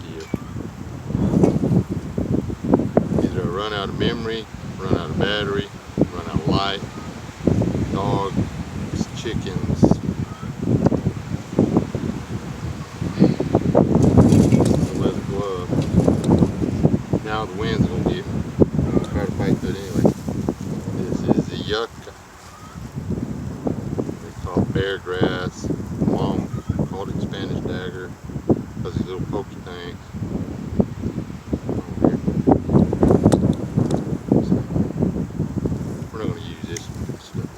video. Either run out of memory, run out of battery, run out of light, dogs, chickens. The leather glove. Now the wind's gonna get me. I'll try to fight through it anyway. This is the Yucca. They call it bear grass. Mom called it Spanish dagger because these little pokey things. We're not going to use this stuff.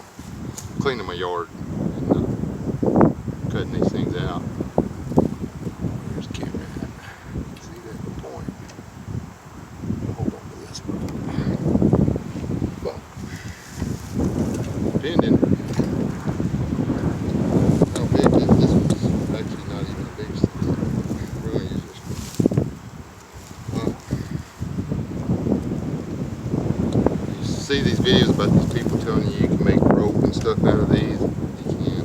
I'm cleaning my yard and cutting these things out. There's the camera at. See that point? Hold on to this one. But depending how big this one's actually not even the biggest thing. We're going to use this one. You see these videos about these people telling you can make rope and stuff out of these. You can.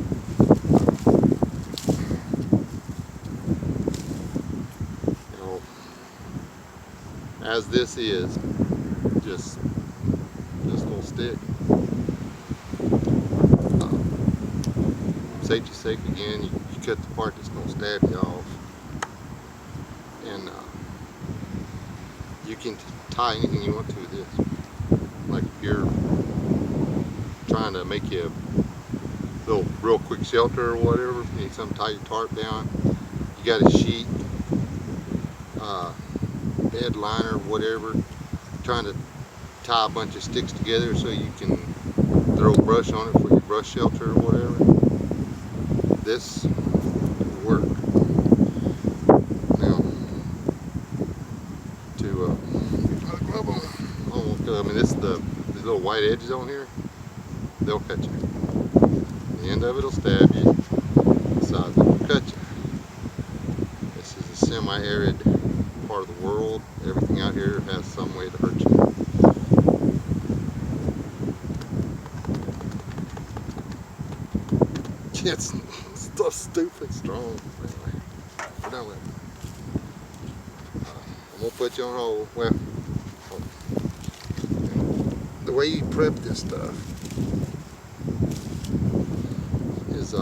You know, as this is, just little stick. Safety's sake again, you cut the part that's going to stab you off. And you can tie anything you want to with this. Like if you're trying to make you a little real quick shelter or whatever, you need something to tie your tarp down, you got a sheet, bed liner, whatever, trying to tie a bunch of sticks together so you can throw brush on it for your brush shelter or whatever. This will work. Now, to I mean, these little white edges on here, they'll cut you. The end of it will stab you. The sides will cut you. This is a semi-arid part of the world. Everything out here has some way to hurt you. It's so stupid strong. Anyway, we're done with it. I'm gonna put you on hold. Well, the way you prep this stuff is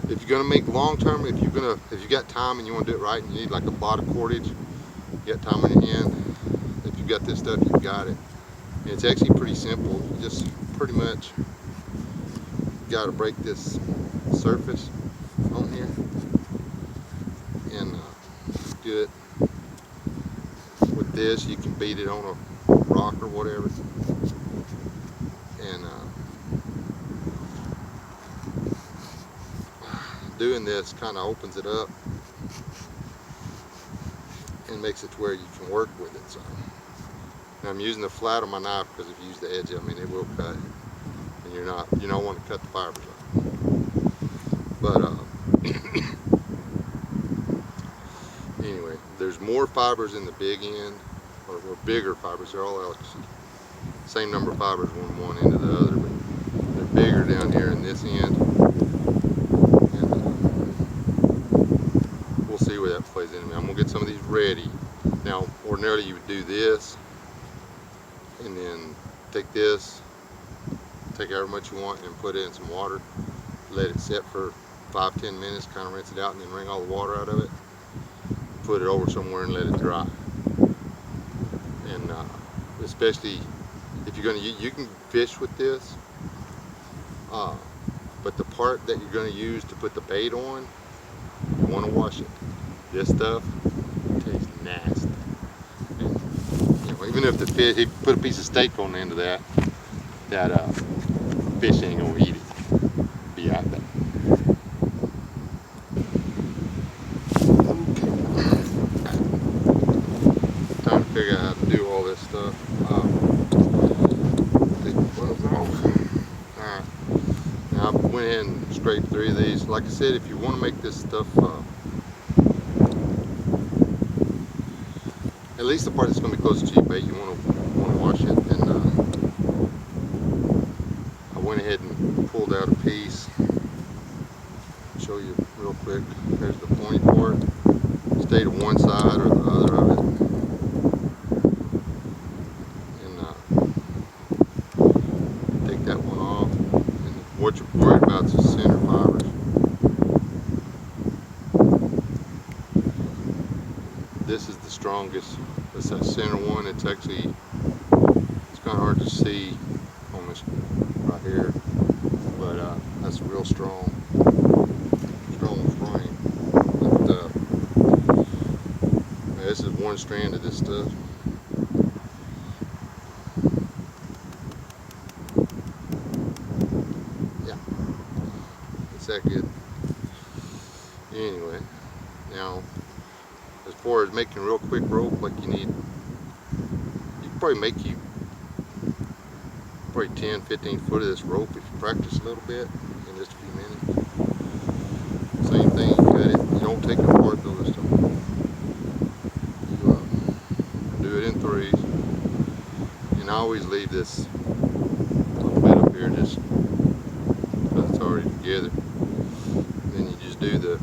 if you're gonna make long term, if you got time and you want to do it right, and you need like a lot of cordage, you got time on your hand. If you got this stuff, you've got it. And it's actually pretty simple. You just pretty much got to break this surface on here and do it with this. You can beat it on a rock or whatever, and doing this kind of opens it up and makes it to where you can work with it. So now I'm using the flat on my knife because if you use the edge, I mean, it will cut. You don't want to cut the fibers off. But anyway, there's more fibers in the big end, or bigger fibers. They're all actually same number of fibers from one end to the other, but they're bigger down here in this end. And we'll see where that plays in. I'm gonna get some of these ready. Now, ordinarily you would do this, and then take this. Take however much you want and put it in some water, let it sit for 5-10 minutes, kind of rinse it out, and then wring all the water out of it, put it over somewhere and let it dry. And especially if you're going to, you can fish with this, but the part that you're going to use to put the bait on, you want to wash it. This stuff tastes nasty. And, you know, even if the fish, he put a piece of steak on the end of that fish ain't gonna eat it. Be out there. Okay. Time to figure out how to do all this stuff. Take the gloves off. Alright. Now I went ahead and scraped 3 of these. Like I said, if you want to make this stuff, at least the part that's going to be closest to your bait, you want to wash it. And I went ahead and pulled out a piece. Show you real quick. There's the pointy part. Just stay to one side or the other of it. And take that one off. And what you're worried about is the center fibers. This is the strongest. That's that center one. It's actually, it's kind of hard to see on this right here, but that's real strong frame. But, this is one strand of this stuff. Yeah, it's that good. Anyway, now as far as making real quick rope, like you can probably make you probably 10-15 foot of this rope if you practice a little bit in just a few minutes. Same thing, you cut it, you don't take it apart though this time. You do it in threes, and I always leave this little bit up here just because it's already together. Then you just do the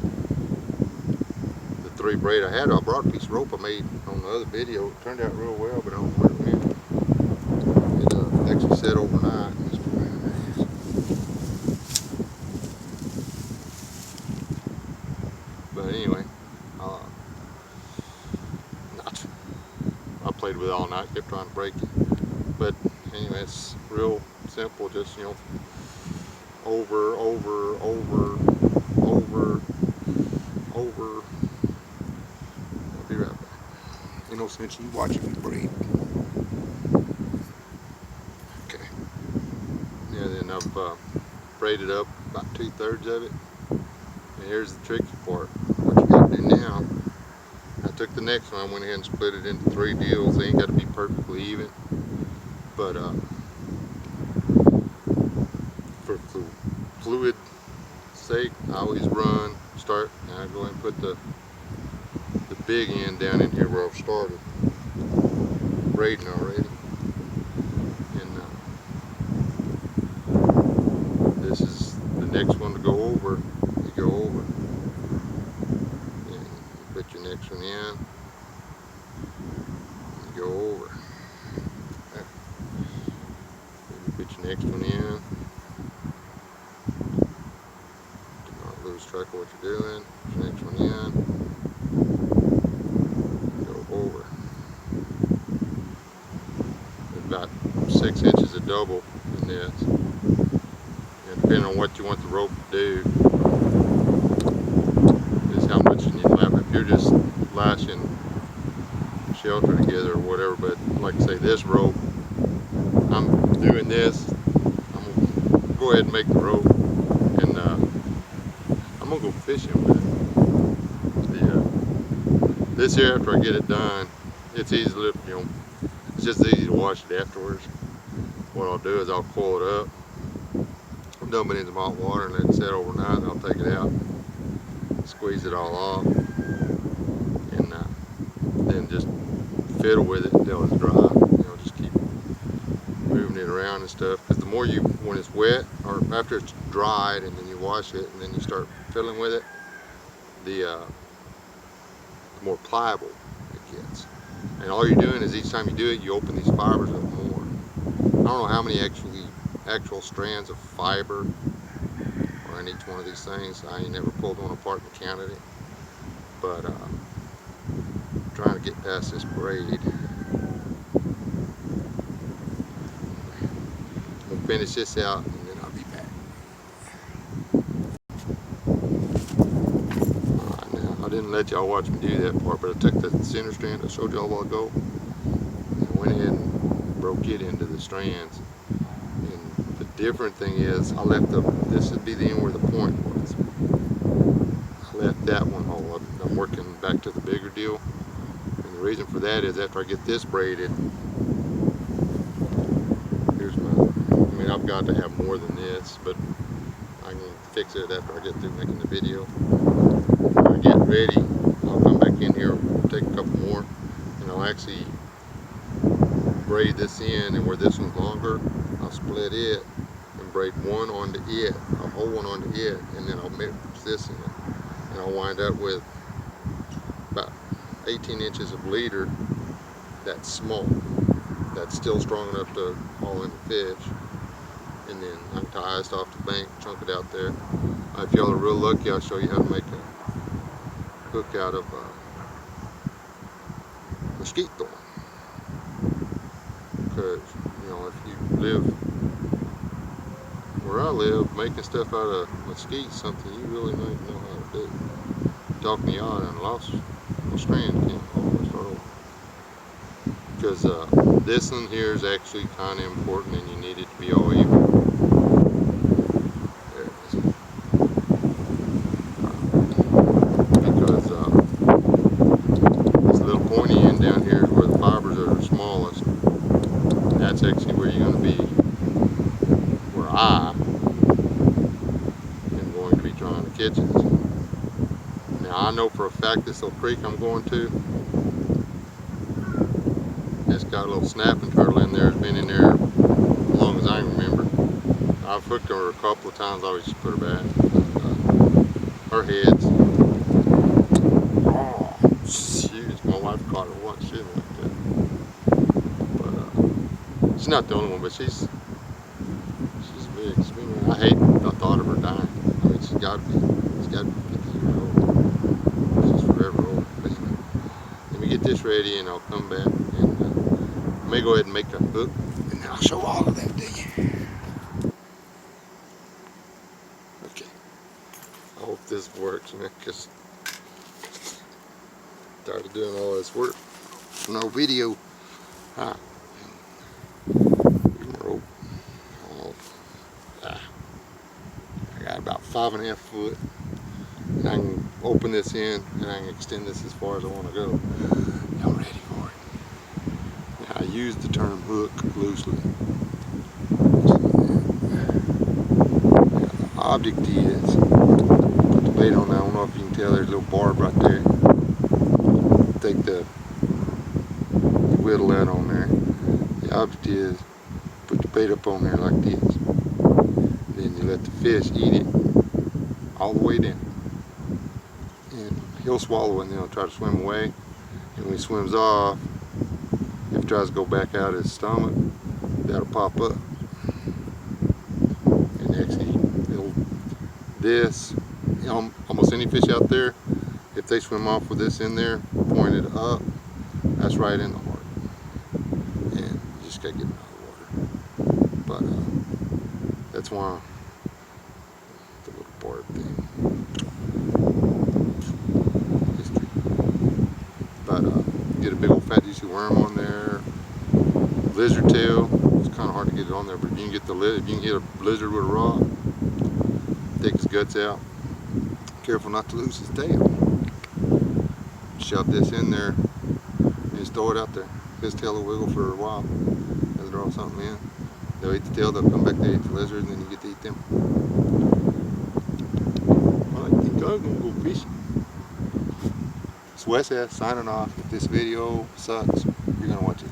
3 braid. I brought a piece of rope I made on the other video. It turned out real well, but I don't know where it went. It actually set overnight. But anyway, I played with it all night, kept trying to break it. But anyway, it's real simple, just, you know, over. I'll be right back. You know, since you watching me braid. Okay. Yeah, then I've braided up about 2/3 of it. And here's the tricky part. What you got to do now, I took the next one, I went ahead and split it into 3 deals. They ain't got to be perfectly even. But for fluid sake, I always start, and I go ahead and put the big end down in here where I've started braiding already. And this is the next one to go over. You go over, and you put your next one in, you go over. Then you put your next one in. Do not lose track of what you're doing. Put your next one in. Over. About 6 inches of double in this, and depending on what you want the rope to do is how much you need to lap. If you're just lashing shelter together or whatever, but like I say, this rope, I'm doing this, I'm gonna go ahead and make the rope, and I'm gonna go fishing with it. This here, after I get it done, it's easy to, you know, it's just easy to wash it afterwards. What I'll do is I'll coil it up, dump it in some hot water, and let it set overnight. I'll take it out, squeeze it all off, and then just fiddle with it until it's dry. You know, just keep moving it around and stuff. Because the more when it's wet, or after it's dried, and then you wash it, and then you start fiddling with it, the more pliable it gets. And all you're doing is each time you do it, you open these fibers up more. I don't know how many actual strands of fiber are in each one of these things. I ain't never pulled one apart and counted it. But trying to get past this braid. We'll finish this out and then I'll be back. I didn't let y'all watch me do that part, but I took the center strand I showed y'all a while ago and went ahead and broke it into the strands. And the different thing is, I left this would be the end where the point was. I left that one whole. I'm working back to the bigger deal. And the reason for that is after I get this braided, here's I've got to have more than this, but I can fix it after I get through making the video. When I get ready, I'll come back in here, take a couple more, and I'll actually braid this in, and where this one's longer, I'll split it and braid one onto it, a whole one onto it, and then I'll mix this in, and I'll wind up with about 18 inches of leader that's small, that's still strong enough to haul in the fish. And then I can tie ice off the bank, chunk it out there. If y'all are real lucky, I'll show you how to make a hook out of mesquite thorn. Because, you know, if you live where I live, making stuff out of mesquite is something you really might know how to do. Talking to y'all and lost my strand, can't always start over. Because this one here is actually kind of important, and you need it to be all even. There it is. Because this little pointy end down here is where the fibers are the smallest. And that's actually where you're going to be, where I am going to be trying to catch it. Now I know for a fact this little creek I'm going to, it's got a little snapping turtle in there. It's been in there as long as I can remember. I've hooked her a couple of times. I always just put her back. Her head's, oh shoot, my wife caught her once. She didn't like that. But she's not the only one, but she's big. I hate the thought of her dying. I mean, she's got to be 50 years old. She's forever old. But anyway, let me get this ready and I'll come back and I may go ahead and make a hook and I'll show all of that to you. Okay. I hope this works, man, because I'm tired of doing all this work. No video. Huh. Rope. Oh. I got about 5.5 foot. And I can open this in and I can extend this as far as I want to go. Y'all ready for it? Now, I use the term hook loosely. The object is, put the bait on. I don't know if you can tell, there's a little barb right there. Take the whittle that on there. The object is, put the bait up on there like this. Then you let the fish eat it all the way down. And he'll swallow it and then he'll try to swim away. And when he swims off, if he tries to go back out of his stomach, that'll pop up. And actually, almost any fish out there, if they swim off with this in there, pointed up, that's right in the heart. And you just gotta get it out of the water. But that's why the little barb thing. But get a big old fat juicy worm on there. Lizard tail, it's kind of hard to get it on there, but if you can get if you can hit a lizard with a rod, take his guts out. Careful not to lose his tail. Shove this in there and just throw it out there. His tail will wiggle for a while. They'll draw something in. They'll eat the tail, they'll come back, they eat the lizard, and then you get to eat them. I think I'm gonna go fishing. It's Wes S signing off. If this video sucks, you're gonna watch it.